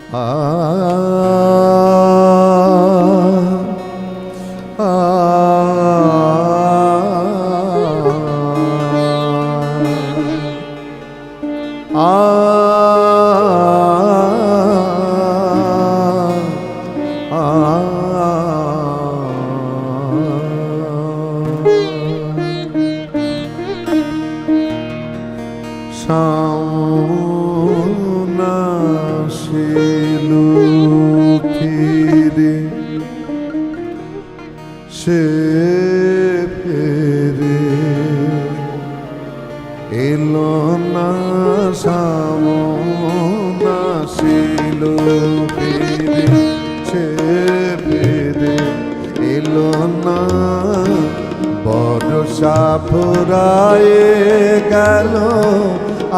সে ফেরে এলো না সামন আসিল ফিরে সে ফেরে এলো না বর্ষা ফুরায়ে গেল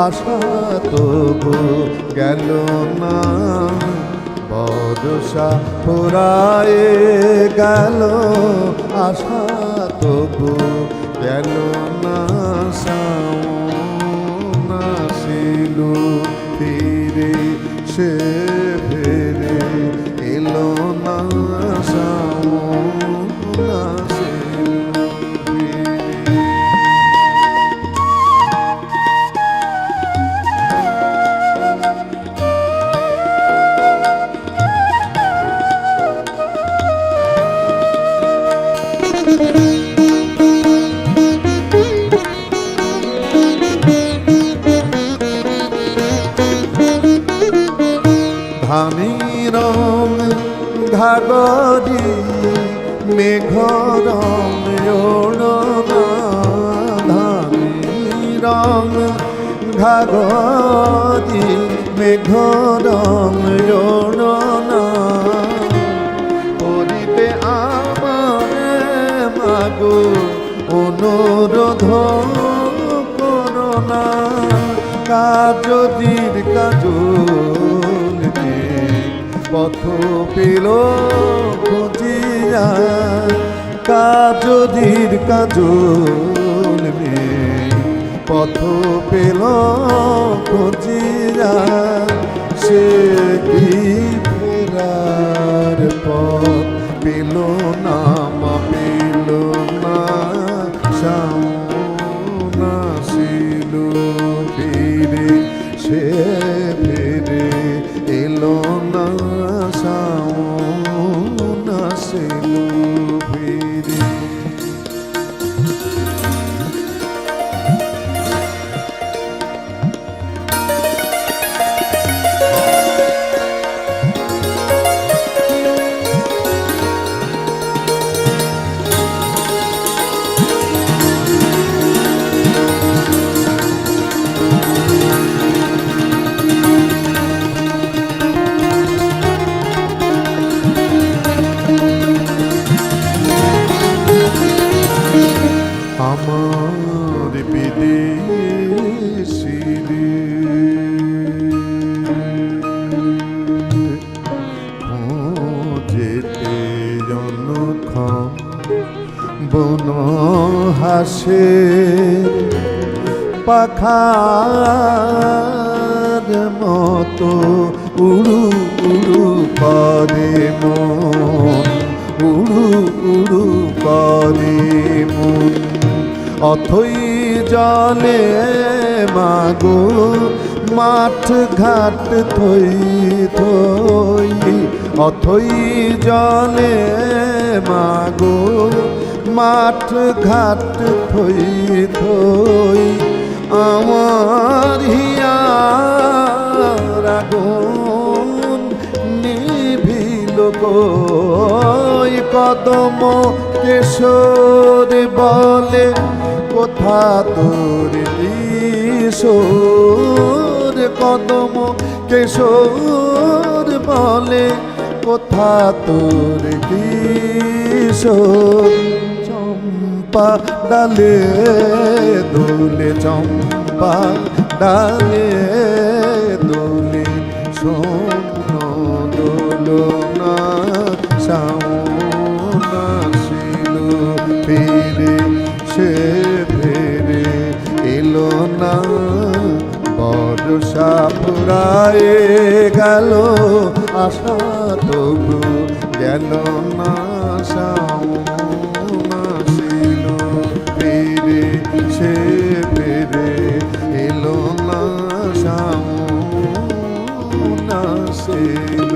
আশা তবু গেল না বর্ষা ফুরায়ে গেল আশা তবু গেল না সামন আসিল ফিরে সে ফেরে এলো না সামন আসিল ফিরে। ধানের ঘাগরি মেঘর ওড়না ধানের ঘাগরি মেঘর ওড়না করিতে আমার মাগো অনুরোধ করোনা কাজদির কাজল পথ পেল খুঁজিয়া কাজদির কাজল পথ পেল খুঁজিয়া সে কি ফেরার পথ পেল না মা পেল না সামন আসিল ফিরে সে ফিরে এলো না সামন আসিল ফিরে। আমার বিদেশিরে যেতে জনক্ষণ বন হাসে পাখার মতো উড়ু উড়ু করে মন উড়ু উড়ু করে মন অথই জলে মাগো মাঠ ঘাট থই থই অথই জলে মাগো মাঠ ঘাট থই থই আমার হিয়ার আগুন নিভিল কই কদম কেশর বলে কোথা তোর কিশোর কদম কেশর বলে কোথা তোর কিশোর চম্পা ডালে দোলে চম্পা ডালে দোলে স্বপ্ন দোলনা সামন আসিল ফিরে সে ফেরে এলো না ভরসা ফুরায়ে গেল, আশা তবু গেল না, শাওন আসিল ফিরে, সে ফিরে এলো না, শাওন আসিল।